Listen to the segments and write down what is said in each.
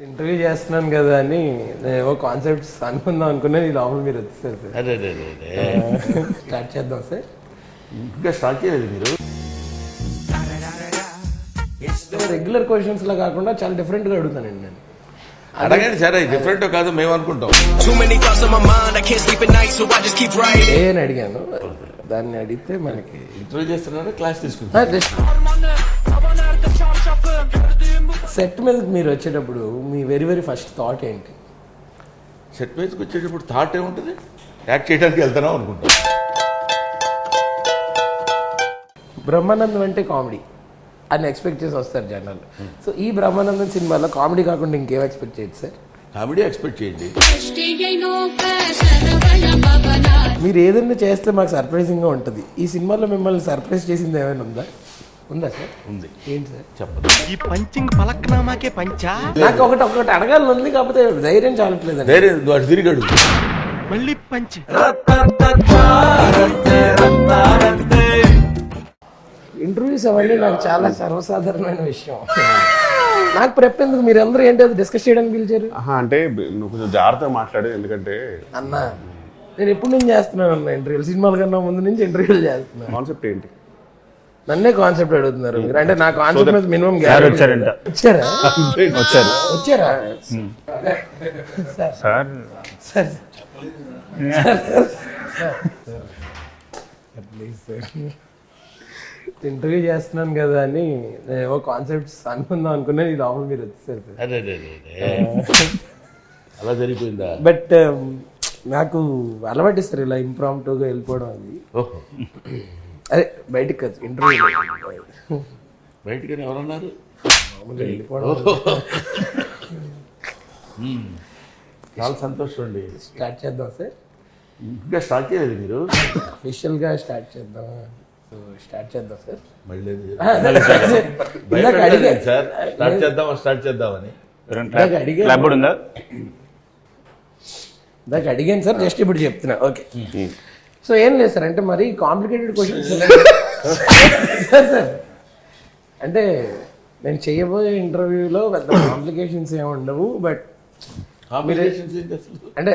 Interview చేస్తున్నాను కదా అని నేను కాన్సెప్ట్స్ అనుకుందాం అనుకున్నా ఈ లోపల మీరు వచ్చేసారు సార్. అదే స్టార్ట్ చేద్దాం సార్. ఇంకా స్టార్ట్ చేయలేదు మీరు. రెగ్యులర్ క్వశ్చన్స్ లా కాకుండా చాలా డిఫరెంట్గా అడుగుతానండి నేను. అడగండి సరే, డిఫరెంట్ కాదు మేము అనుకుంటాం. ఏ అని అడిగాను, దాన్ని అడిగితే మనకి ఇంటర్వ్యూ చేస్తున్నారా క్లాస్ తీసుకుంటారు? సెట్ మీద మీరు వచ్చేటప్పుడు మీ వెరీ ఫస్ట్ థాట్ ఏంటి? సెట్ మీదకి వచ్చేటప్పుడు థాట్ ఏముంటుంది? యాక్ట్ చేయడానికి వెళ్తున్నాం అనుకుంటాం. బ్రహ్మానందం అంటే కామెడీ అని ఎక్స్పెక్ట్ చేసి వస్తారు జనాలు. సో ఈ బ్రహ్మానందం సినిమాలో కామెడీ కాకుండా ఇంకేం ఎక్స్పెక్ట్ చేయొచ్చు సార్? కామెడీ ఎక్స్పెక్ట్ చేయండి. మీరు ఏదైనా చేస్తే మాకు సర్ప్రైజింగ్గా ఉంటుంది. ఈ సినిమాలో మిమ్మల్ని సర్ప్రైజ్ చేసింది ఏమైనా ఉందా సార్? ఉంది. ఏంటి సార్ చెప్పండి. ఈ పంచింగ్ పలక్నామాకే పంచా. నాకు ఒకటి అడగాలని ఉంది, కాకపోతే ధైర్యం చాలట్లేదండి. వేరే అటు తిరిగి అడుగు. మళ్ళీ పంచ్. ఇంటర్వ్యూస్ అవన్నీ నాకు చాలా సర్వసాధారణమైన విషయం. నాకు ప్రెప్ ఎందుకు? మీరు అందరూ ఏంటి అది డిస్కస్ చేయడానికి పిలిచారు? అంటే నువ్వు కొంచెం జాగ్రత్తగా మాట్లాడు, ఎందుకంటే అన్న నేను ఎప్పుడు నుంచి చేస్తున్నాను అన్న ఇంటర్వ్యూలు. సినిమాల కన్నా ముందు నుంచి ఇంటర్వ్యూలు చేస్తున్నాను. కాన్సెప్ట్ ఏంటి? నన్నే కాన్సెప్ట్ అడుగుతున్నారు మీరు. అంటే నా కాన్సెప్ట్ మీద మినిమం వచ్చారంట. వచ్చారా sir sir please sir, interview చేస్తున్నాను కదా అని నేను కాన్సెప్ట్స్ అనుకుందాం అనుకున్నా ఈ లోపల మీరు వచ్చేసారు సార్. అదే అలా జరిగిపోయిందా? బట్ నాకు అలవాటు సార్ ఇలా ఇంప్రాంప్టుగా వెళ్ళిపోవడం. అది ఓహో, అదే బయటికి కాదు, ఇంటర్వ్యూ బయటకని ఎవరన్నారు? మామూలుగా వెళ్ళిపోవడం. చాలా సంతోషం అండి. స్టార్ట్ చేద్దాం సార్. ఇంకా స్టార్ట్ చేయలేదు మీరు. అఫీషియల్గా స్టార్ట్ చేద్దాం. సో స్టార్ట్ చేద్దాం సార్. మళ్ళీ ఇందాక అడిగా సార్, స్టార్ట్ చేద్దామని. క్లబ్ ఉందా? ఇందాక అడిగాను సార్, జస్ట్ ఇప్పుడు చెప్తున్నా. ఓకే, సో ఏం లేదు సార్, అంటే మరి కాంప్లికేటెడ్ క్వశ్చన్స్ సార్ అంటే నేను చేయబోయే ఇంటర్వ్యూలో పెద్ద కాంప్లికేషన్స్ ఏమి ఉండవు. బట్ అంటే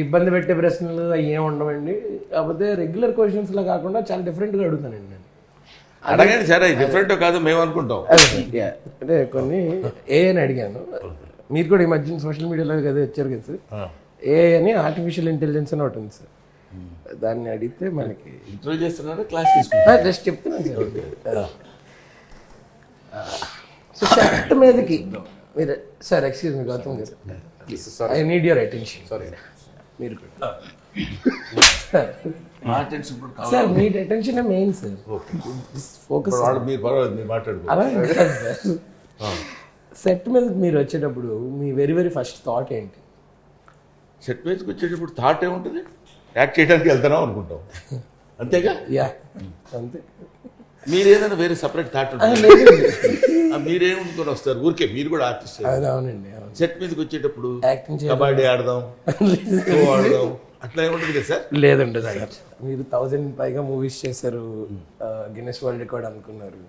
ఇబ్బంది పెట్టే ప్రశ్నలు అవి ఏమి ఉండవండి. కాకపోతే రెగ్యులర్ క్వశ్చన్స్లో కాకుండా చాలా డిఫరెంట్గా అడుగుతానండి నేను. అడగండి సరే, డిఫరెంట్ కాదు మేము అనుకుంటాం. అంటే కొన్ని ఏ అని అడిగాను. మీరు కూడా ఈ మధ్య సోషల్ మీడియాలో కదా వచ్చారు కదా సార్. ఏ అని ఆర్టిఫిషియల్ ఇంటెలిజెన్స్ అని ఒకటి ఉంది సార్. దాన్ని అడిగితే మనకి ఇంటర్వ్యూ చేస్తున్నారా క్లాస్ తీసుకుంటారు? జస్ట్ చెప్తున్నాను సార్. సో సెట్ మీదకి మీరు సార్, ఎక్స్క్యూజ్ మీ గౌతమ్ గారు, I need your attention. Sorry మీరు సార్, మీ అటెన్షన్ మెయిన్ సార్. ఫోకస్ మీరు పర్వాలేదు, మీరు మాట్లాడుకో. అలా కాదు సార్. సెట్ మీదకి మీరు వచ్చేటప్పుడు మీ వెరీ ఫస్ట్ థాట్ ఏంటి? సెట్ మీదకి వచ్చేటప్పుడు థాట్ ఏముంటుంది? యాక్ట్ చేయడానికి వెళ్తున్నాం అనుకుంటాం, అంతేగా? యా అంతే. మీరు ఏదైనా వేరే సపరేట్ థాట్ ఉంటుంది? మీరేమనుకొని వస్తారు? ఊరికే మీరు కూడా ఆర్టిస్ట్. అవునండి. సెట్ మీదకి వచ్చేటప్పుడు యాక్టింగ్ కబడ్డీ ఆడదాం, ఖో ఆడదాం, అట్లా ఏముంటుంది కదా సార్? లేదండి సార్, మీరు 1000 పైగా మూవీస్ చేశారు, గిన్నెస్ వరల్డ్ రికార్డ్ అనుకున్నారు.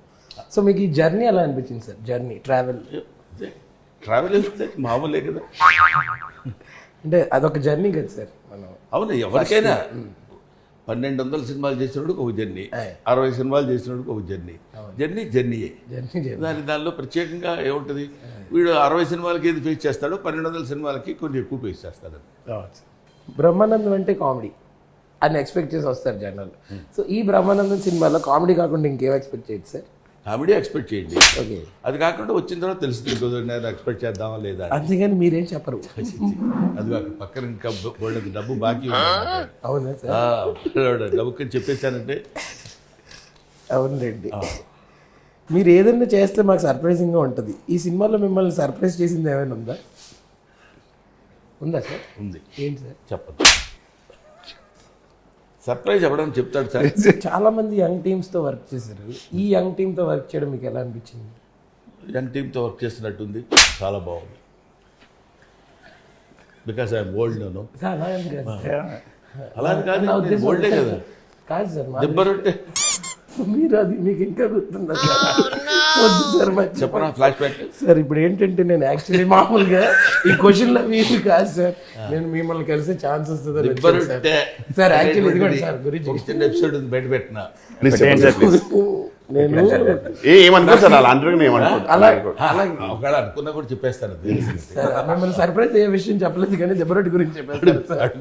సో మీకు ఈ జర్నీ ఎలా అనిపించింది సార్? జర్నీ ట్రావెల్ వెళ్తే మామూలే కదా. అంటే అదొక జర్నీ కదా సార్. మనం అవును, ఎవరికైనా 1200 సినిమాలు చేసినప్పుడు ఒక జర్నీ, 60 సినిమాలు చేసినప్పుడు ఒక జర్నీయే. దానిలో ప్రత్యేకంగా ఏముంటుంది? వీడు 60 సినిమాలకి ఏది ఫేస్ చేస్తాడో 1200 సినిమాలకి కొంచెం ఎక్కువ ఫేస్ చేస్తాడు. బ్రహ్మానందం అంటే కామెడీ అని ఎక్స్పెక్ట్ చేసి వస్తారు జనాలు. సో ఈ బ్రహ్మానందం సినిమాలో కామెడీ కాకుండా ఇంకేం ఎక్స్పెక్ట్ చేయొచ్చు సార్? కామెడీ ఎక్స్పెక్ట్ చేయండి. ఓకే, అది కాకుండా వచ్చిన తర్వాత తెలుస్తుంది నేను ఎక్స్పెక్ట్ చేద్దామా లేదా. అంతేగాని మీరేం చెప్పరు. అది కాక పక్కన ఇంకా వాళ్ళకి డబ్బు బాకీ. అవునా సార్? డబ్బుకి చెప్పేశానంటే అవునండి. మీరు ఏదైనా చేస్తే మాకు సర్ప్రైజింగ్గా ఉంటుంది. ఈ సినిమాలో మిమ్మల్ని సర్ప్రైజ్ చేసింది ఏమైనా ఉందా సార్? ఉంది. ఏంటి సార్? చెప్పండి. సర్ప్రైజ్ అవ్వడం చెప్తాడు సార్. చాలా మంది యంగ్ టీమ్స్తో వర్క్ చేశారు. ఈ యంగ్ టీమ్తో వర్క్ చేయడం మీకు ఎలా అనిపించింది? యంగ్ టీమ్తో వర్క్ చేస్తున్నట్టుంది, చాలా బాగుంది. Because I'm old. నేను అలా అని కాదు, అలా కాదు, ఓల్డే కదా. కాదు సార్, దెబ్బరొట్టే మీరు అది మీకు ఇంకా గుర్తుందా సార్? వద్దు సార్ చెప్పనా ఫ్లాష్ బ్యాక్? సార్ ఇప్పుడు ఏంటంటే నేను యాక్చువల్లీ మామూలుగా ఈ క్వశ్చన్లో మీరు కాదు సార్, నేను మిమ్మల్ని కలిసే ఛాన్స్ వస్తుందని వచ్చాను సార్. సార్ యాక్చువల్లీ ఇదిగోండి సార్ గురించి చిన్న ఎపిసోడ్ బయట పెట్టిన Please చెప్పండి సార్, please. నేను ఏమనుకో సార్ అలా అంటారు ఏమనుకో అలా అలాగే ఒకవేళ అనుకున్నా కూడా చెప్పేస్తాను అది. సార్ మిమ్మల్ని సర్ప్రైజ్ అయ్యే విషయం చెప్పలేదు కానీ దెబ్బరొట్టి గురించి చెప్పారు సార్.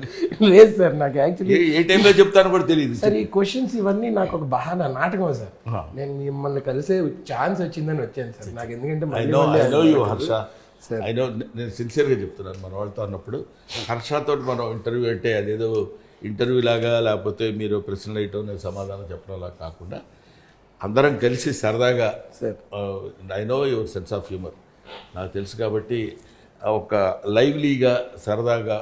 లేదు సార్ నాకు యాక్చువల్లీ ఏ టైంలో చెప్తాను కూడా తెలియదు. సార్ ఈ క్వశ్చన్స్ ఇవన్నీ నాకు ఒక బహానా నాటకం సార్. నేను మిమ్మల్ని కలిసే ఛాన్స్ వచ్చిందని వచ్చాను సార్. నాకు ఎందుకంటే I know you Harsha, I know. నేను సిన్సియర్గా చెప్తున్నాను మన వాళ్ళతో అన్నప్పుడు, హర్షతో మనం ఇంటర్వ్యూ అంటే అదేదో ఇంటర్వ్యూ లాగా లేకపోతే మీరు ప్రశ్నలు వేయటం నేను సమాధానం చెప్పడం లాగా కాకుండా అందరం కలిసి సరదాగా, I know your sense of humour నాకు తెలుసు కాబట్టి ఒక లైవ్లీగా సరదాగా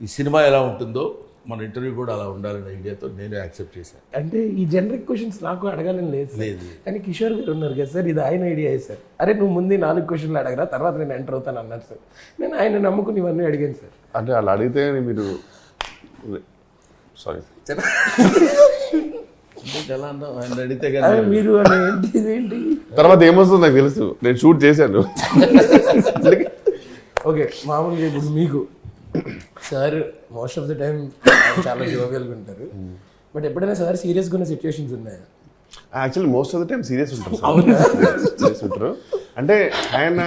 ఈ సినిమా ఎలా ఉంటుందో మన ఇంటర్వ్యూ కూడా అలా ఉండాలనే ఐడియాతో నేను యాక్సెప్ట్ చేశాను. అంటే ఈ జనరిక్ క్వశ్చన్స్ నాకు అడగాలని లేదు లేదు. కానీ కిషోర్ గారు ఉన్నారు కదా సార్, ఇది ఆయన ఐడియా సార్. అరే నువ్వు ముందు 4 క్వశ్చన్లు అడగరా, తర్వాత నేను ఎంటర్ అవుతాను అన్నారు సార్. నేను ఆయన నమ్ముకుని ఇవన్నీ అడిగాను సార్. అంటే అలా అడిగితే మీరు సారీ ఎలా అన్నావు ఆయన అడిగితే అరే కదా మీరు అని ఏంటి ఇదేంటి? తర్వాత ఏమొస్తుందో నాకు తెలుసు, నేను షూట్ చేశాను. ఓకే మామూలుగా ఇప్పుడు మీకు sir most of the time చాలా జోవియల్గా ఉంటారు, బట్ ఎప్పుడైనా సార్ సీరియస్గా ఉన్న సిచ్యువేషన్స్ ఉన్నాయా? Actually most of the time serious ఉంటారు సీరియస్ ఉంటారు. అంటే ఆయన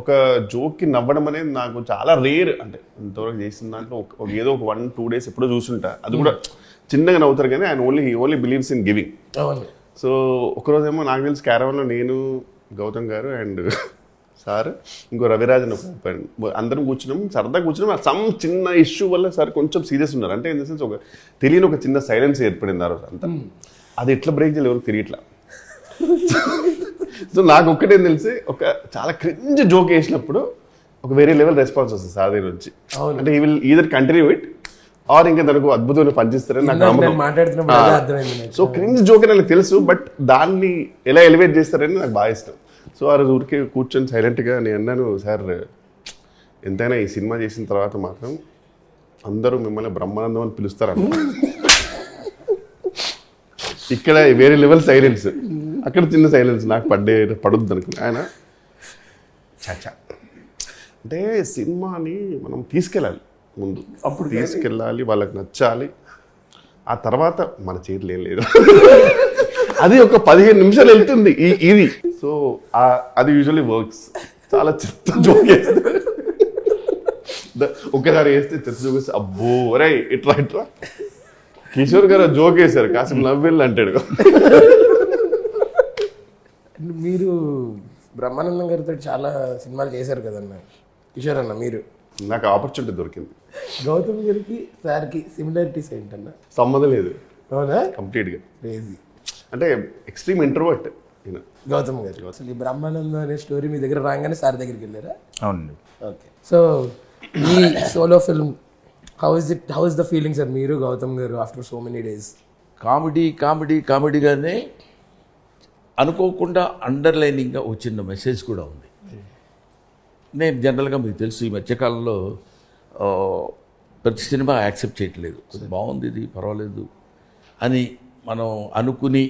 ఒక జోక్కి నవ్వడం అనేది నాకు చాలా రేర్. అంటే ఇంతవరకు చేసిన దాంట్లో ఏదో ఒక 1-2 days ఎప్పుడో చూసుంటా, అది కూడా చిన్నగా నవ్వుతారు కానీ ఆయన ఓన్లీ బిలీవ్స్ ఇన్ గివింగ్. అవును. సో ఒకరోజేమో నాకు తెలిసి క్యారవాన్లో నేను, గౌతమ్ గారు అండ్ సార్, ఇంకో రవిరాజన్ అందరం కూర్చున్నాం, సరదా కూర్చున్నాం. సమ్ చిన్న ఇష్యూ వల్ల సార్ కొంచెం సీరియస్ ఉన్నారు. అంటే ఇన్ ద సెన్స్ తెలియని ఒక చిన్న సైలెన్స్ ఏర్పడింది ఆ రోజు అంతా. అది ఎట్లా బ్రేక్ చేయాలి ఎవరికి తెలియట్లా. సో నాకు ఒక్కటేం తెలిసి ఒక చాలా క్రింజ్ జోక్ వేసినప్పుడు ఒక వేరే లెవెల్ రెస్పాన్స్ వస్తుంది సార్ దగ్గర నుంచి. అంటే ఈ will either continue it or ఇంకా తనకు అద్భుతమైన పనిచేస్తారని నాకు నమ్మకం. సో క్రింజ్ జోక్ నాకు తెలుసు, బట్ దాన్ని ఎలా ఎలివేట్ చేస్తారని నాకు బాగా ఇష్టం. సో ఆ రోజు ఊరికే కూర్చొని సైలెంట్గా నేను అన్నాను, సార్ ఎంతైనా ఈ సినిమా చేసిన తర్వాత మాత్రం అందరూ మిమ్మల్ని బ్రహ్మానందం అని పిలుస్తారన్న. ఇక్కడ వేరే లెవెల్ సైలెన్స్, అక్కడ చిన్న సైలెన్స్ నాకు పడుద్ది అనుకుని ఆయన చాచా అంటే సినిమాని మనం తీసుకెళ్ళాలి ముందు, అప్పుడు తీసుకెళ్ళాలి, వాళ్ళకి నచ్చాలి, ఆ తర్వాత మన చేతులు ఏం లేదు. అది ఒక 15 నిమిషాలు వెళ్తుంది ఇది. సో అది యూజువల్లీ వర్క్స్. చాలా చెత్త జోక్ వేస్తే ఒక్కసారి వేస్తే చెత్త జోక్ వేస్తే అబ్బో రే ఇట్లా కిషోర్ గారు జోక్ వేశారు, కాసేపు నవ్వెళ్ళి అంటాడు. మీరు బ్రహ్మానందం గారితో చాలా సినిమాలు చేశారు కదన్న కిషోర్ అన్న. మీరు నాకు ఆపర్చునిటీ దొరికింది. గౌతమ్ గారికి సార్కి సిమిలారిటీస్ ఏంటన్నా? సంబంధం లేదు. అవునా? కంప్లీట్గా క్రేజీ. అంటే ఎక్స్ట్రీమ్ ఇంట్రోవర్ట్ గౌతమ్ గారు. అసలు ఈ బ్రహ్మానందం అనే స్టోరీ మీ దగ్గర రాగానే సార్ దగ్గరికి వెళ్ళారా? అవునండి. ఓకే. సో ఈ solo film how is the feeling sir, మీరు గౌతమ్ గారు ఆఫ్టర్ సో మెనీ డేస్? కామెడీగానే అనుకోకుండా అండర్లైనింగ్గా వచ్చిన మెసేజ్ కూడా ఉంది. నేను జనరల్గా మీకు తెలుసు ఈ మధ్యకాలంలో ప్రతి సినిమా యాక్సెప్ట్ చేయట్లేదు. బాగుంది, ఇది పర్వాలేదు అని మనం అనుకుని,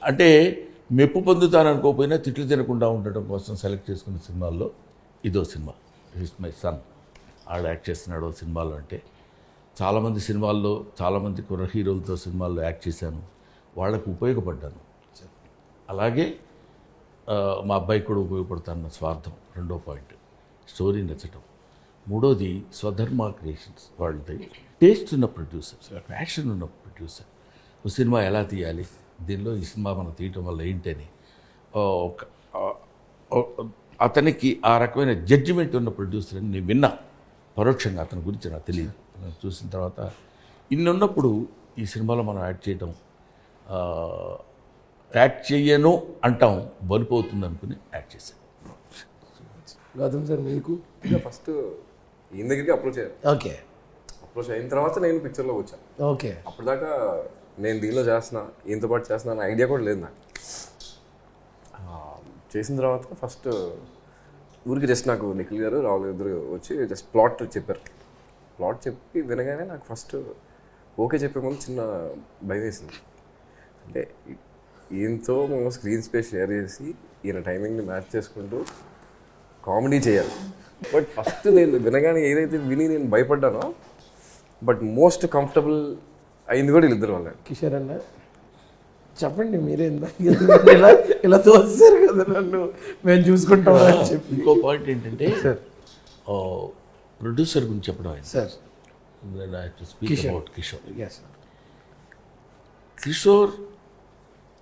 అంటే మెప్పు పొందుతాను అనుకోకపోయినా తిట్లు తినకుండా ఉండటం కోసం సెలెక్ట్ చేసుకున్న సినిమాల్లో ఇదో సినిమా. ఇస్ మై సన్, ఆడు యాక్ట్ చేస్తున్నాడు సినిమాలో. అంటే చాలామంది సినిమాల్లో చాలామంది కుర్ర హీరోలతో సినిమాల్లో యాక్ట్ చేశాను, వాళ్ళకు ఉపయోగపడ్డాను. అలాగే మా అబ్బాయికి కూడా ఉపయోగపడతాను. స్వార్థం 2వ పాయింట్, స్టోరీ నచ్చటం. 3వది స్వధర్మ క్రియేషన్స్, వాళ్ళది టేస్ట్ ఉన్న ప్రొడ్యూసర్, ప్యాషన్ ఉన్న ప్రొడ్యూసర్. ఒక సినిమా ఎలా తీయాలి, దీనిలో ఈ సినిమా మనం తీయటం వల్ల ఏంటని అతనికి ఆ రకమైన జడ్జిమెంట్ ఉన్న ప్రొడ్యూసర్ అని నేను విన్నా పరోక్షంగా. అతని గురించి నాకు తెలియదు. చూసిన తర్వాత ఇన్ని ఉన్నప్పుడు ఈ సినిమాలో మనం యాక్ట్ చేయను అంటాం, బలుపు అవుతుంది అనుకుని యాక్ట్ చేశాను. గౌతమ్ సార్ మీకు? ఫస్ట్ ఈయన దగ్గరికి అప్రోచ్ అయ్యాను. ఓకే. అప్రోచ్ అయిన తర్వాత నేను పిక్చర్లో వచ్చాను. ఓకే. అప్పటిదాకా నేను దీనిలో చేస్తున్నా, ఈయనతో పాటు చేస్తున్నా అనే ఐడియా కూడా లేదు నాకు. చేసిన తర్వాత ఫస్ట్ ఊరికి జస్ట్ నాకు నిఖిల్ గారు రాహుల్ ఇద్దరు వచ్చి జస్ట్ ప్లాట్ చెప్పారు. ప్లాట్ చెప్పి వినగానే నాకు ఫస్ట్ ఓకే చెప్పే ముందు చిన్న భయం వేసింది. అంటే ఈయనతో మేము స్క్రీన్ స్పేస్ షేర్ చేసి ఈయన టైమింగ్ని మ్యాచ్ చేసుకుంటూ కామెడీ చేయాలి. బట్ ఫస్ట్ నేను వినగానే ఏదైతే విని నేను భయపడ్డానో బట్ మోస్ట్ కంఫర్టబుల్ అయింది కూడా వీళ్ళిద్దరు వల్ల. కిషోర్ అన్న చెప్పండి మీరే ఇలా ఇలా తోస్తారు కదా నన్ను, మేము చూసుకుంటాం అని చెప్పి. ఇంకో పాయింట్ ఏంటంటే ప్రొడ్యూసర్ గురించి చెప్పడం అయింది sir. Speak about Kishore. Yes sir. Kishore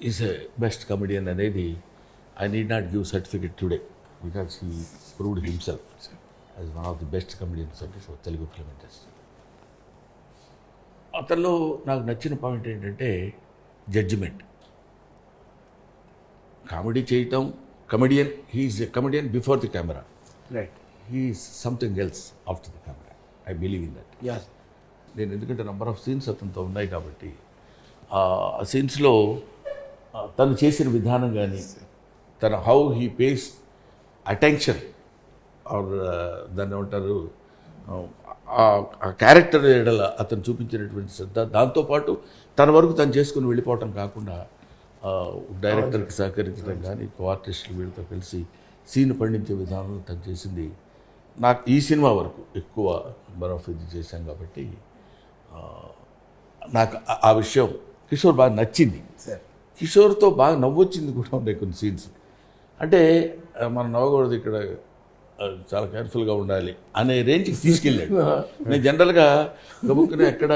is a best comedian అనేది I need not give certificate today because he proved himself as one of the best comedians of Telugu film industry. అతనిలో నాకు నచ్చిన పాయింట్ ఏంటంటే judgement. Comedy చేయటం, comedian, he's a comedian before the camera, right. He's something else after the camera. I believe in that. Yes. నేను ఎందుకంటే number of scenes అతనితో ఉన్నాయి కాబట్టి ఆ సీన్స్లో తను చేసిన విధానం కానీ, తన how he pays attention or దాన్ని ఏమంటారు, ఆ క్యారెక్టర్ ఎడల అతను చూపించినటువంటి శ్రద్ధ, దాంతోపాటు తన వరకు తను చేసుకుని వెళ్ళిపోవటం కాకుండా డైరెక్టర్కి సహకరించడం కానీ, కో ఆర్టిస్టులు వీళ్ళతో కలిసి సీన్ పండించే విధానంలో తను చేసింది. నాకు ఈ సినిమా వరకు ఎక్కువ నెంబర్ ఆఫ్ ఇది చేశాం కాబట్టి నాకు ఆ విషయం కిషోర్ బాగా నచ్చింది. సార్. కిషోర్తో బాగా నవ్వొచ్చింది కూడా ఉన్నాయి కొన్ని సీన్స్. అంటే మనం నవ్వకూడదు ఇక్కడ, చాలా కేర్ఫుల్గా ఉండాలి అనే రేంజ్కి తీసుకెళ్ళాడు. నేను జనరల్గా గబుక్కునే ఎక్కడ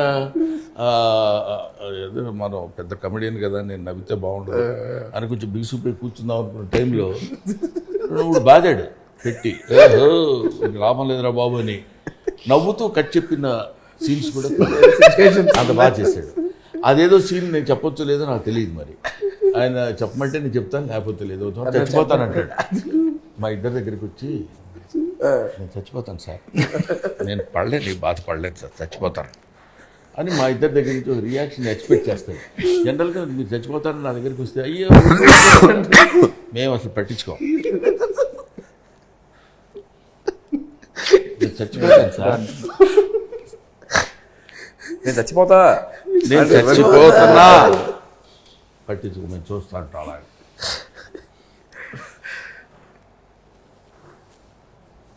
ఏదో మనం పెద్ద కమెడియన్ కదా నేను నవ్వితే బాగుండదు అని కొంచెం బిగుసుపోయి కూర్చుందాం అనుకున్న టైంలో మూడు బాధాడు పెట్టి, ఏహో లాభం లేదురా బాబు అని నవ్వుతూ కట్ చెప్పిన సీన్స్ కూడా అంత బాగా చేశాడు. అదేదో సీన్ నేను చెప్పొచ్చు లేదో నాకు తెలియదు, మరి ఆయన చెప్పమంటే నేను చెప్తాను, లేకపోతే లేదు చచ్చిపోతాను అంటాడు. మా ఇద్దరి దగ్గరికి వచ్చి నేను చచ్చిపోతాను సార్, నేను పడలేదు, నీ బాధ పడలేదు సార్, చచ్చిపోతాను అని మా ఇద్దరి దగ్గర నుంచి ఒక రియాక్షన్ ఎక్స్పెక్ట్ చేస్తాడు. జనరల్గా మీరు చచ్చిపోతారని నా దగ్గరికి వస్తే అయ్యో మేము అసలు పట్టించుకోం, నేను చచ్చిపోతాను సార్, నేను చచ్చిపోతా, నేను చచ్చిపోతున్నా, పట్టించుకో, మేము చూస్తా అంటాం. అలా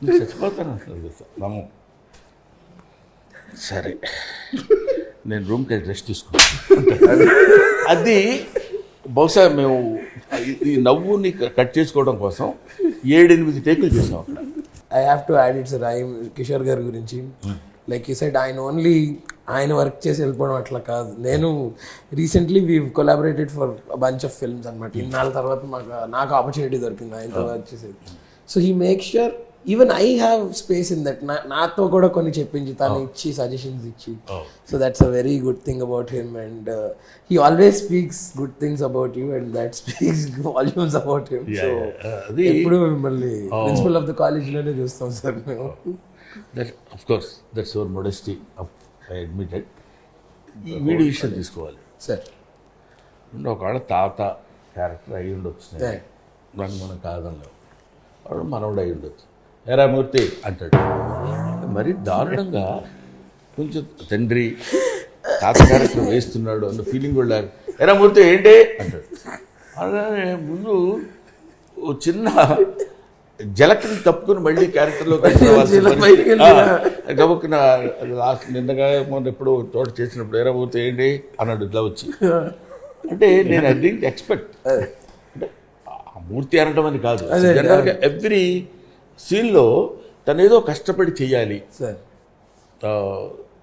నేను చచ్చిపోతాను అంటున్నాడు సార్, నమ్ము. సరే నేను రూమ్కి వెళ్ళి రెస్ట్ తీసుకుంటాను. అది బహుశా మేము ఈ నవ్వుని కట్ చేసుకోవడం కోసం 7-8 టేకులు చేసాం అక్కడ. I have to add it sir. Kishore గారి గురించి లైక్ యూ సెడ్ ఆయన వర్క్ చేసి వెళ్ళిపోవడం అట్లా కాదు. నేను recently we collaborated for bunch of films అనమాట. ఇన్నాళ్ళ తర్వాత నాకు ఆపర్చునిటీ దొరికింది ఆయనతో వర్క్ చేసేది. So he make sure even I have space in that. నాతో కూడా కొన్ని చెప్పించి తను ఇచ్చి సజెషన్స్ ఇచ్చి. So that's a very good thing about him and he always speaks good things about you and that speaks volumes about him. So ఎప్పుడు మిమ్మల్ని principal of the కాలేజ్లోనే చూస్తాం సార్ మేము. That of course that's your modesty, I admitted. ఈ వీడి విషయం తీసుకోవాలి sir. ఒకవేళ తాత క్యారెక్టర్ అయ్యి ఉండొచ్చు, దాన్ని మనం కాదనలేము. వాడు మనవడు అయ్యి ఉండొచ్చు. ఎరా మూర్తి అంటాడు. మరి దారుణంగా కొంచెం తండ్రి తాత క్యారెక్టర్ వేస్తున్నాడు అన్న ఫీలింగ్ కూడా, ఎరా మూర్తి ఏంటి అంటాడు. అలాగే ముందు ఓ చిన్న జలకిని తప్పుకుని మళ్ళీ క్యారెక్టర్లో గబుక్కున లాస్ట్ నిన్నగా మొన్న ఎప్పుడు తోట చేసినప్పుడు ఎరా మూర్తి ఏంటి అన్నాడు ఇట్లా వచ్చి. అంటే నేను ఐ డిడ్ంట్ ఎక్స్పెక్ట్, అంటే ఆ మూర్తి అనడం అని కాదు, జనరల్గా ఎవ్రీ సీన్లో తను ఏదో కష్టపడి చెయ్యాలి.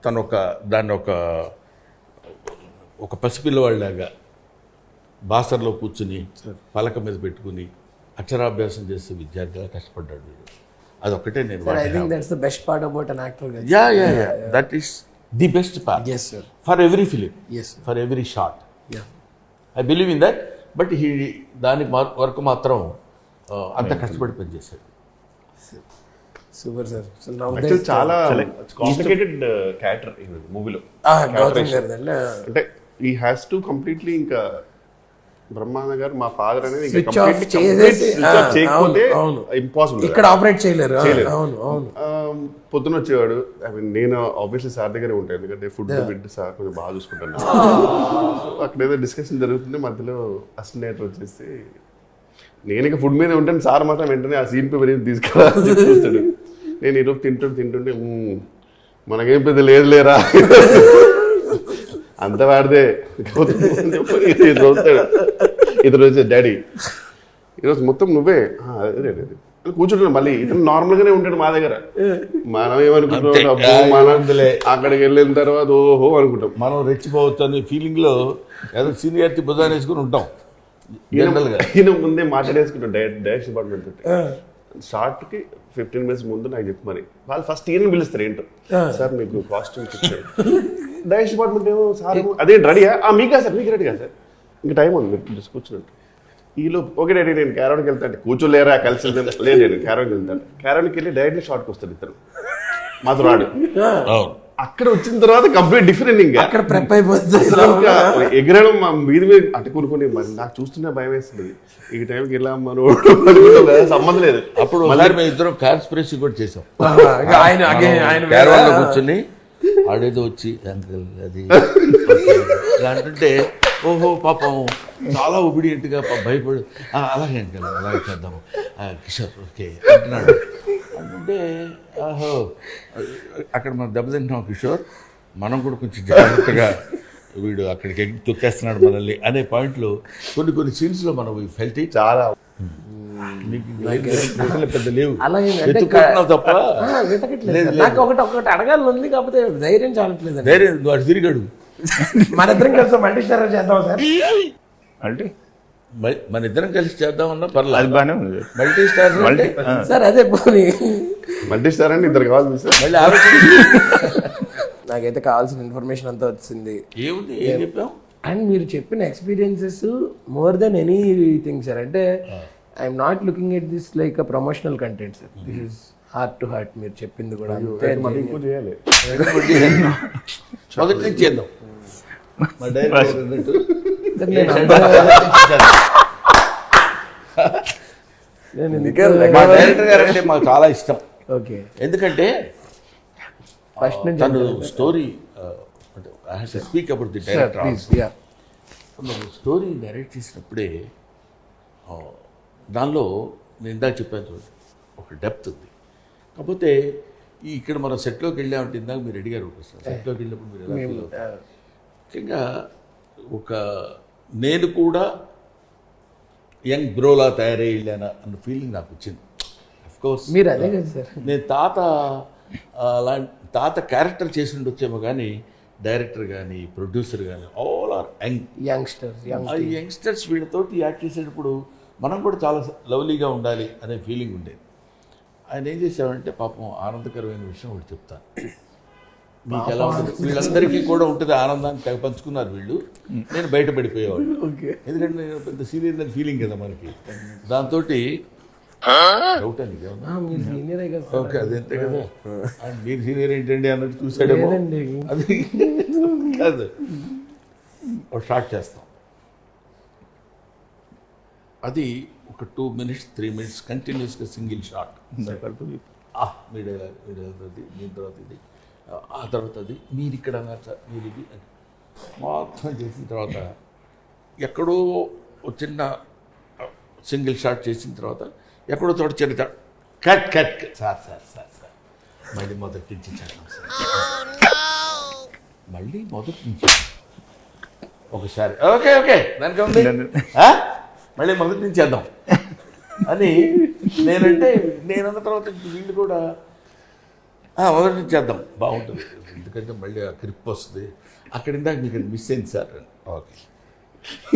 తను దాన్ని ఒక పసిపిల్లవాళ్ళలాగా బాసర్లో కూర్చుని పలక మీద పెట్టుకుని అక్షరాభ్యాసం చేసే విద్యార్థిగా కష్టపడ్డాడు వీడు. అదొక్కటే నేను that is the best part for every film, for every shot. I believe in that. But దానికి వరకు మాత్రం అంత కష్టపడి పనిచేశాడు. Super sir. చాలా కాంప్లికేటెడ్ క్యారెక్టర్ ఈ మూవీలో. అంటే ఈ హ్యాస్ టు కంప్లీట్లీ ఇంకా బ్రహ్మానంద గారు మా ఫాదర్ అనేది చేయకపోతే ఇంపాసిబుల్. ఇక్కడ ఆపరేట్ చేయలేరు. పొద్దున వచ్చేవాడు. ఐ మీన్ నేను ఆబ్వియస్లీ సార్ దగ్గరే ఉంటాను, ఎందుకంటే ఫుడ్ బిడ్ సార్ కొంచెం బాగా చూసుకుంటాను. అక్కడ ఏదో డిస్కషన్ జరుగుతుంది, మధ్యలో అసిస్టెంట్ డైరెక్టర్ వచ్చేసి నేను ఇక ఫుడ్ మీద ఉంటాను, సార్ మాత్రం వెంటనే ఆ సీన్ పేపర్ తీసుకురా చూస్తాడు. నేను ఈరోజు తింటుంటే మనకేం పెద్ద లేదు లేరా అంత వాడితే చూస్తాడు. ఇతను వచ్చే డాడీ ఈరోజు మొత్తం నువ్వే అదే కూర్చుంటున్నాడు. మళ్ళీ ఇతను నార్మల్ గానే ఉంటాడు మా దగ్గర. మనం ఏమనుకుంటున్నాం, మనం అక్కడికి వెళ్ళిన తర్వాత ఓహో అనుకుంటాం, మనం రెచ్చిపోవచ్చు అనే ఫీలింగ్ లో ఏదో సీనియారిటీ బుధాన్ని వేసుకుని ఉంటాం. ఈయన ముందే మాట్లాడేసుకుంటాం డైరెక్ట్ డిపార్ట్మెంట్ తోటి. షార్ట్ కి 15 minutes ముందు నాకు చెప్పు మరి. వాళ్ళు ఫస్ట్ ఈయన పిలుస్తారు, ఏంటో సార్ మీకు కాస్ట్యూమ్ ఇచ్చారు. డైరెక్ట్ డిపార్ట్మెంట్ ఏమో సార్ అదే రెడీయా మీకా సార్, మీకు రెడీగా సార్, ఇంకా టైం ఉంది మీరు కూర్చున్నట్టు. ఈలో ఓకే డాడీ నేను క్యారోన్కి వెళ్తాను, కూర్చోలేరా కలిసి లేదు నేను క్యారోన్కి వెళ్తాను. క్యారోన్కి వెళ్ళి డైరెక్ట్లీ షార్ట్కి వస్తాడు ఇతను, మాతో రాడు. అక్కడ వచ్చిన తర్వాత కంప్లీట్ డిఫరెంట్. ఇంకా అక్కడ ప్రెప్ అయిపోతుంది, ఎగరడం మా మీద మీద అట్టుకుని మరి నాకు చూస్తున్నా భయం వేస్తుంది. ఈ టైంకి వెళ్ళాం మనం సంబంధం లేదు. అప్పుడు మేము ఇద్దరం కాన్స్పిరసీ కూడా చేసాం. ఆయన కూర్చొని ఆడేదో వచ్చి అంకల్ అది అంటుంటే ఓహో పాపం చాలా ఒబిడియంట్గా భయపడు అలాగే అంకల్ అలాగే చేద్దాము కిషోర్ ఓకే అంటున్నాడు. అంటే ఆహో అక్కడ మనం దెబ్బతింటాం కిషోర్, మనం కూడా కొంచెం జాగ్రత్తగా వీడు అక్కడికి తొక్కేస్తున్నాడు మనల్ని అనే పాయింట్లో కొన్ని సీన్స్లో మనం ఫెల్ట్ చాలా పెద్ద లేవు తప్ప. నాకు ఒకటి అడగాలని ఉంది, కాకపోతే ధైర్యం చాలట్లేదు. ధైర్యం నువ్వు అటు తిరిగాడు. మన ఇద్దరం కలిసి మల్టీ స్టార్ చేద్దాం సార్. అంటే మన ఇద్దరం కలిసి చేద్దామన్నా పర్లేదు, అది బాగానే ఉంది. మల్టీ స్టార్ సార్ అదే పోనీ మల్టీ స్టార్ అండి, ఇద్దరు కావాలి సార్. మళ్ళీ ఆలోచన నాకైతే కావాల్సిన ఇన్ఫర్మేషన్ అంతా వచ్చింది. ఏముంది ఏం చెప్పాం. అండ్ మీరు చెప్పిన experiences more than anything sir. అంటే I'm not looking at this like a promotional content sir, this is heart to heart. మీరు చెప్పింది కూడా ఇంకో చేయాలి, మొదటి నుంచి చేద్దాం. మా డైరెక్టర్ అన్నట్టు మా డైరెక్టర్ గారు అంటే మాకు చాలా ఇష్టం. ఓకే, ఎందుకంటే ఫస్ట్ నుంచి తను story I have to speak about the director. Story direct చేసినప్పుడే దానిలో నేను ఇందాక చెప్పాను చూడండి, ఒక డెప్త్ ఉంది. కాకపోతే ఇక్కడ మనం సెట్లోకి వెళ్ళామంటే ఇందాక మీరు అడిగారు ఒకసారి సెట్లోకి వెళ్ళినప్పుడు మీరు ఎలా ఫీల్ అవుతారు. ముఖ్యంగా నేను కూడా యంగ్ బ్రోలా తయారై వెళ్ళానా అన్న ఫీలింగ్ నాకు వచ్చింది. అఫ్కోర్స్ మీరు అదే కదా సార్, నేను తాత క్యారెక్టర్ చేసి ఉండొచ్చేమో కానీ డైరెక్టర్ కానీ ప్రొడ్యూసర్ కానీ ఆల్ ఆర్ యంగ్స్టర్స్ వీళ్ళతోటి యాక్ట్ చేసేటప్పుడు మనం కూడా చాలా లవ్లీగా ఉండాలి అనే ఫీలింగ్ ఉండేది. ఆయన ఏం చేశామంటే పాపం ఆనందకరమైన విషయం ఒకటి చెప్తాను మీకు. ఎలా ఉంటుంది వీళ్ళందరికీ కూడా ఉంటుంది, ఆనందాన్ని తెగ పంచుకున్నారు వీళ్ళు, నేను బయటపడిపోయేవాళ్ళు. ఎందుకంటే నేను పెద్ద సీనియర్ అని ఫీలింగ్ కదా మనకి. దాంతో డౌట్ అని ఓకే అదంతే కదా, మీరు సీనియర్ ఏంటండి అన్నట్టు చూసాడేమో. అది కాదు, ఒక షార్ట్ చేస్తాం, అది ఒక 2 minutes 3 minutes కంటిన్యూస్గా సింగిల్ షాట్. మీ తర్వాత ఇది, ఆ తర్వాత అది, మీరు ఇక్కడ అన్నారు సార్, మీరు ఇది మొత్తం చేసిన తర్వాత ఎక్కడో చిన్న సింగిల్ షాట్ చేసిన తర్వాత ఎక్కడో చోట చిన్న cut cut sir sir sir sir మళ్ళీ మొదటి నుంచి చేద్దాం సార్, మళ్ళీ మొదటి నుంచి ఒకసారి ఓకే ఓకే దానికి ఉంది మళ్ళీ మొదటి నుంచి చేద్దాం అని నేనంటే నేనన్న తర్వాత వీళ్ళు కూడా మొదటి నుంచి చేద్దాం బాగుంటుంది, ఎందుకంటే మళ్ళీ ఆ క్రిప్ వస్తుంది. అక్కడ ఇందాక మీకు మిస్ అయింది సార్. ఓకే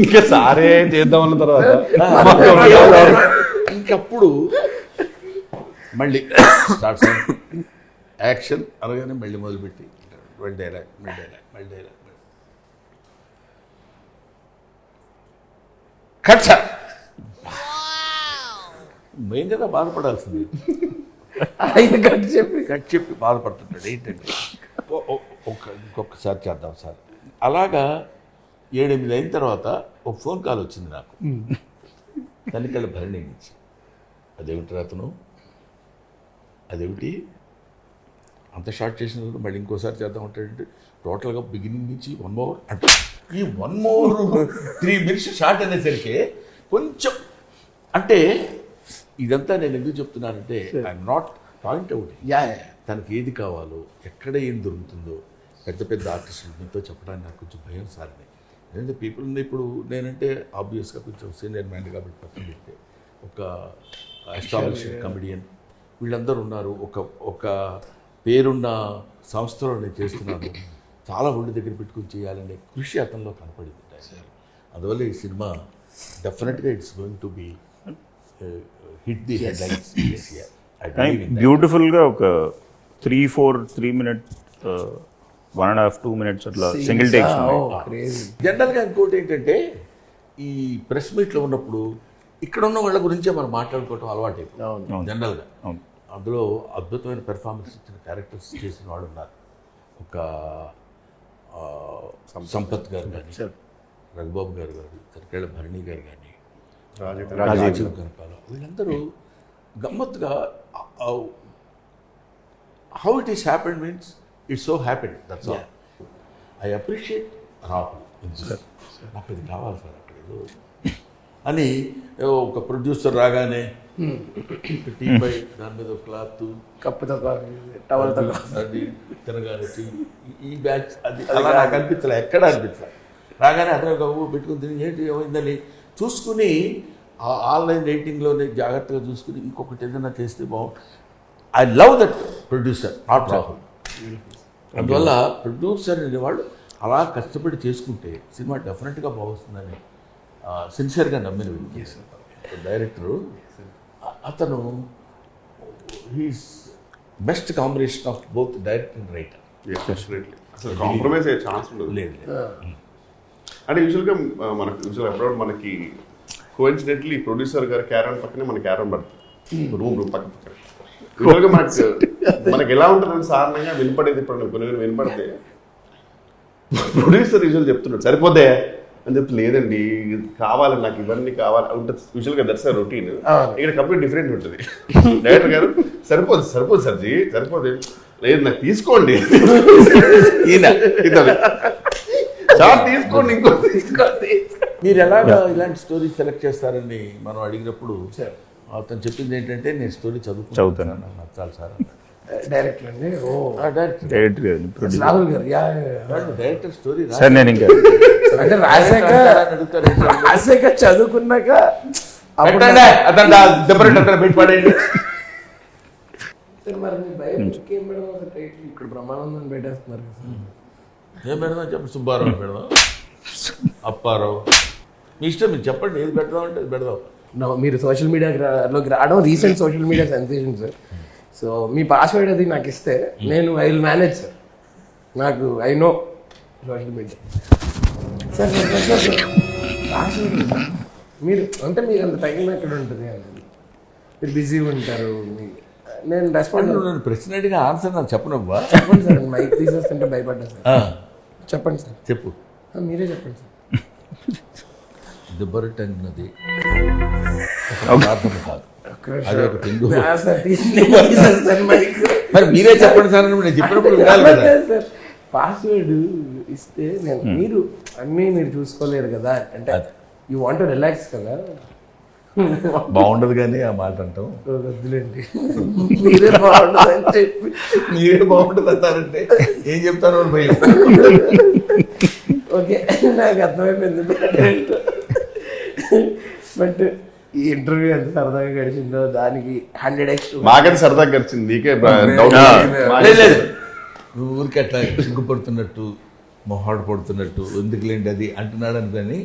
ఇంకా సారే చేద్దామన్న తర్వాత ఇంకప్పుడు మళ్ళీ స్టార్ట్ యాక్షన్ అనగానే మళ్ళీ మొదలుపెట్టి మళ్ళీ డైలాగ్ మళ్ళీ డైలాగ్ మళ్ళీ డైలాగ్ కట్ సార్. మెయిన్ కదా బాధపడాల్సింది, కట్ చెప్పి బాధపడుతుంటాడు. ఏంటంటే ఇంకొకసారి చేద్దాం సార్. అలాగా 7-8 అయిన తర్వాత ఒక ఫోన్ కాల్ వచ్చింది నాకు, తనికెళ్ళ భరణి నుంచి. అదేమిటి అతను, అదేమిటి అంత షార్ట్ చేసిన తర్వాత మళ్ళీ ఇంకోసారి చేద్దాం అంటే టోటల్గా బిగినింగ్ నుంచి 1 more అంటే ఈ 1 more 3 minutes షార్ట్ అనేసరికి కొంచెం అంటే ఇదంతా నేను ఎందుకు చెప్తున్నానంటే I'm not point out yeah తనకి ఏది కావాలో ఎక్కడ ఏం దొరుకుతుందో పెద్ద పెద్ద ఆర్టిస్టులు మీతో చెప్పడానికి నాకు కొంచెం భయం సార్ని. ఎందుకంటే పీపుల్ని ఇప్పుడు నేనంటే ఆబ్వియస్గా కొంచెం సీనియర్ మ్యాన్ కాబట్టి పక్కన పెడితే ఒక ఎస్టాబ్లిష్డ్ కమెడియన్ వీళ్ళందరూ ఉన్నారు. ఒక పేరున్న సంస్థలో నేను చేస్తున్నాను. చాలా ఒళ్ళు దగ్గర పెట్టుకుని చేయాలనే కృషి అతనిలో కనపడింది. అందువల్ల ఈ సినిమా డెఫినెట్గా it's going to be hit the headlines. బ్యూటిఫుల్గా ఒక 3 minute 1.5 2 minutes అట్లా సింగిల్ టేక్స్ జనరల్గా ఇంకోటి ఏంటంటే ఈ ప్రెస్ మీట్లో ఉన్నప్పుడు ఇక్కడ ఉన్న వాళ్ళ గురించే మనం మాట్లాడుకోవటం అలవాటు జనరల్గా. అందులో అద్భుతమైన పెర్ఫార్మెన్స్ ఇచ్చిన క్యారెక్టర్స్ చేసిన వాళ్ళు ఉన్నారు. ఒక సంపత్ గారు కానీ, రఘుబాబు గారు కానీ, తరికేళ్ళ భరణి గారు కానీ, రాజీవ్ గణపాల, వీళ్ళందరూ గమ్మత్తుగా how it is happened means it's so happened. That's all. I appreciate Rahul. నాకు ఇది కావాలి సార్ అక్కడ ఏదో అని ఒక ప్రొడ్యూసర్ రాగానే టీ పై దాని మీద ఒక క్లాత్ కప్పుతో టవల్తో అది తినగానే ఈ బ్యాచ్ అది అలా నాకు అనిపించలే, ఎక్కడ అనిపించలే. రాగానే అతను ఒక పెట్టుకుని తిని ఏంటి ఏమైందని చూసుకుని ఆన్లైన్ రేటింగ్లోనే జాగ్రత్తగా చూసుకుని ఇంకొకటి ఏదైనా చేస్తే బాగుంటుంది. I love that producer, not Rahul. అందువల్ల ప్రొడ్యూసర్ అనేవాళ్ళు అలా కష్టపడి చేసుకుంటే సినిమా డెఫినెట్గా బాగుస్తుందని సిన్సియర్గా నమ్మిన వ్యక్తి డైరెక్టరు. అతను he's best combination of both director and writer. అసలు కాంప్రమైజ్ అయ్యే ఛాన్స్ ఉండదు. లేదు అంటే యూజువల్గా అబ్రాడ్ మనకి కోఇన్సిడెంట్లీ ప్రొడ్యూసర్ గారు క్యారన్ పక్కనే మన క్యారన్ పడుతుంది, రూమ్ పక్కన. యూజువల్గా మనకి ఎలా ఉంటుందని సాధారణంగా వినపడేది. ఇప్పుడు కొన్ని వినపడితే ప్రొడ్యూసర్ యూజువల్ చెప్తున్నాడు సరిపోతే అని చెప్తే లేదండి కావాలి నాకు ఇవన్నీ కావాలి ఉంటుంది. యూజువల్గా దట్స్ రొటీన్. ఇక్కడ కంప్లీట్ డిఫరెంట్ ఉంటుంది. డైరెక్టర్ గారు సరిపోదు సర్జీ సరిపోదు, లేదు నాకు తీసుకోండి తీసుకోండి ఇంకో తీసుకోండి. మీరు ఎలాగా ఇలాంటి స్టోరీ సెలెక్ట్ చేస్తారని మనం అడిగినప్పుడు అతను చెప్పింది ఏంటంటే నేను స్టోరీ చదువుతాను, నాకు నచ్చాలి సార్. డైరెక్టర్ అండి. ఓ డైరెక్టర్ రాహుల్ గారు డైరెక్టర్ స్టోరీ సార్ నేను ఇంకా అంటే రాశాక చదువుకున్నాక మరి మీ బయోపిక్ ఏం పెడదాం అసలు టైటిల్? ఇక్కడ బ్రహ్మానందం పెట్టేస్తున్నారు కదా. ఏం పెడదాం చెప్పండి. సుబ్బారావు పెడదాం, అప్పారావు, మీ ఇష్టం, మీరు చెప్పండి ఏది పెడదాం అంటే అది పెడదాం. మీరు సోషల్ మీడియాకి రావడం recent social media sensation sir. So మీ పాస్వర్డ్ అది నాకు ఇస్తే నేను ఐ విల్ మేనేజ్ సార్. నాకు I know social media sir. Password మీరు అంటే మీకు అంత టైం ఎక్కడ ఉంటుంది అని మీరు బిజీగా ఉంటారు. నేను రెస్పాండ్ ప్రశ్న అడిగిన ఆన్సర్ నాకు చెప్పనవ్వా. చెప్పండి సార్. మైక్ తీసేస్తుంటే భయపడ్డా సార్. చెప్పండి సార్. చెప్పు. మీరే చెప్పండి సార్. దిబ్బరట్ అన్నది కాదు, అది ఒక తెలుగు. మరి మీరే చెప్పండి సార్ అని నేను చెప్పినప్పుడు వినాలి కదా. పాస్వర్డ్ ఇస్తే నేను మీరు అన్నీ మీరు చూసుకోలేరు కదా, అంటే యూ వాంట్ టు రిలాక్స్ కదా. బాగుండదు కానీ ఆ మాట అంటాం. వద్దులేండి, మీరే బాగుండదు అని చెప్పి మీరే బాగుంటుంది అంటారంటే ఏం చెప్తారో భయం. ఓకే నాకు అర్థమైపోయింది. బట్ ఈ ఇంటర్వ్యూ ఎంత సరదాగా గడిచిందో దానికి 100x. మాకైతే సరదాగా గడిచింది, నీకే లేదు. ఊరికి అట్లా సిగ్గుపడుతున్నట్టు మొహాడు పడుతున్నట్టు ఎందుకులేండి అది అంటున్నాడు అని, కానీ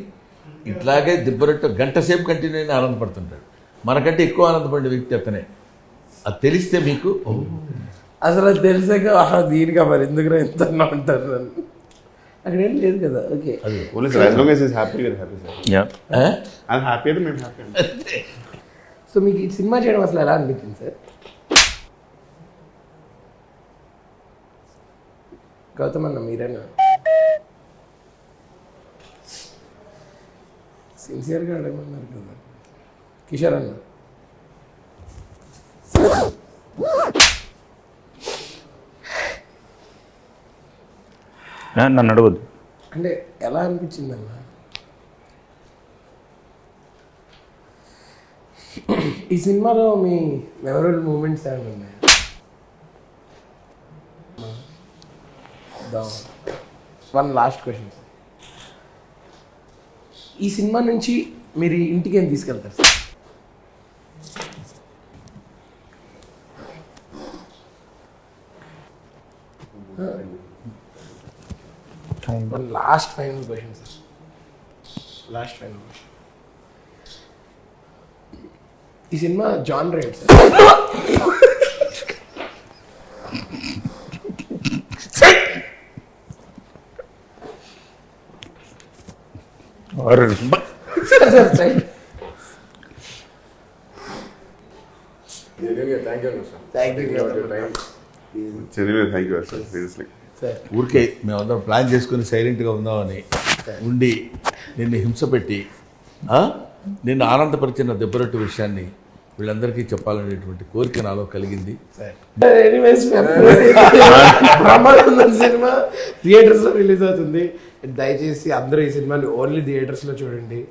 ఇట్లాగే దిబ్బరట్టు గంట సేపు కంటిన్యూ అయినా ఆనందపడుతుంటాడు. మనకంటే ఎక్కువ ఆనందపడే వ్యక్తి అతనే. అది తెలిస్తే మీకు అసలు అది తెలిసాక దీనిగా మరి ఎందుకు ఎంత ఉంటారు అక్కడ ఏం లేదు కదా. ఓకే సో మీకు ఈ సినిమా చేయడం అసలు ఎలా అనిపించింది సార్? గౌతమ్ అన్న మీరేనా సిన్సియర్గా అడగమన్నారు కదా. కిషోర్ అన్న నన్ను అడగద్దు. అంటే ఎలా అనిపించింది అన్న ఈ సినిమాలో మీ మెమరబుల్ మూమెంట్స్ ఏమైనా ఉన్నాయా? One last question. ఈ సినిమా నుంచి మీరు ఇంటికి ఏం తీసుకెళ్తారు sir? One last final question sir. Last final question. ఈ సినిమా జానర్ ఏంటి sir? Thank you sir. Thank you Genuinely, thank you, sir. Seriously. Sir. ఊరికే మేమందరం ప్లాన్ చేసుకుని సైలెంట్గా ఉందామని ఉండి నిన్ను హింస పెట్టి నిన్ను ఆనందపరిచిన దెబ్బరొట్టు విషయాన్ని వీళ్ళందరికీ చెప్పాలనేటువంటి కోరిక నాలో కలిగింది. ఎనీవేస్ బ్రహ్మానందం సినిమా థియేటర్స్లో రిలీజ్ అవుతుంది. దయచేసి అందరూ ఈ సినిమాని ఓన్లీ థియేటర్స్లో చూడండి.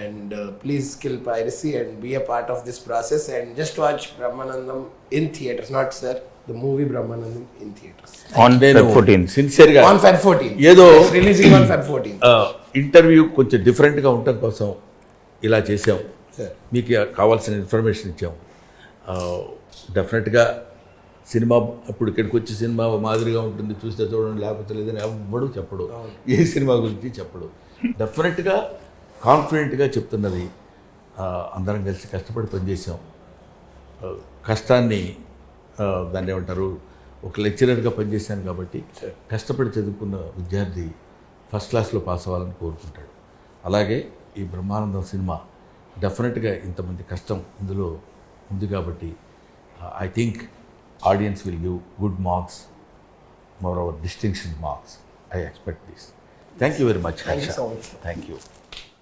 And please kill piracy and be a part of this process and just watch Brahmanandam in theatres. Not sir, the movie Brahmanandam in theatres On Feb 14th. సిన్సియర్గా ఆన్ Feb 14. ఏదో రిలీజింగ్ ఆన్ Feb 14. ఇంటర్వ్యూ కొంచెం డిఫరెంట్గా ఉండటం కోసం ఇలా చేసాం. Sir మీకు కావాల్సిన ఇన్ఫర్మేషన్ ఇచ్చాం. డెఫినెట్గా సినిమా అప్పుడు ఇక్కడికి వచ్చి సినిమా మాదిరిగా ఉంటుంది, చూస్తే చూడండి లేకపోతే లేదని ఎవ్వడు చెప్పడు, ఏ సినిమా గురించి చెప్పడు. డెఫినెట్గా కాన్ఫిడెంట్గా చెప్తున్నది. అందరం కలిసి కష్టపడి పనిచేసాం. కష్టాన్ని దాన్ని ఏమంటారు, ఒక లెక్చరర్గా పనిచేశాను కాబట్టి కష్టపడి చదువుకున్న విద్యార్థి ఫస్ట్ క్లాస్లో పాస్ అవ్వాలని కోరుకుంటాడు. అలాగే ఈ బ్రహ్మానందం సినిమా డెఫినెట్గా ఇంతమంది కష్టం ఇందులో ఉంది కాబట్టి I think audience will give good marks, more over distinction marks. I expect this. Thank you very much. Thank you so much. Thank you.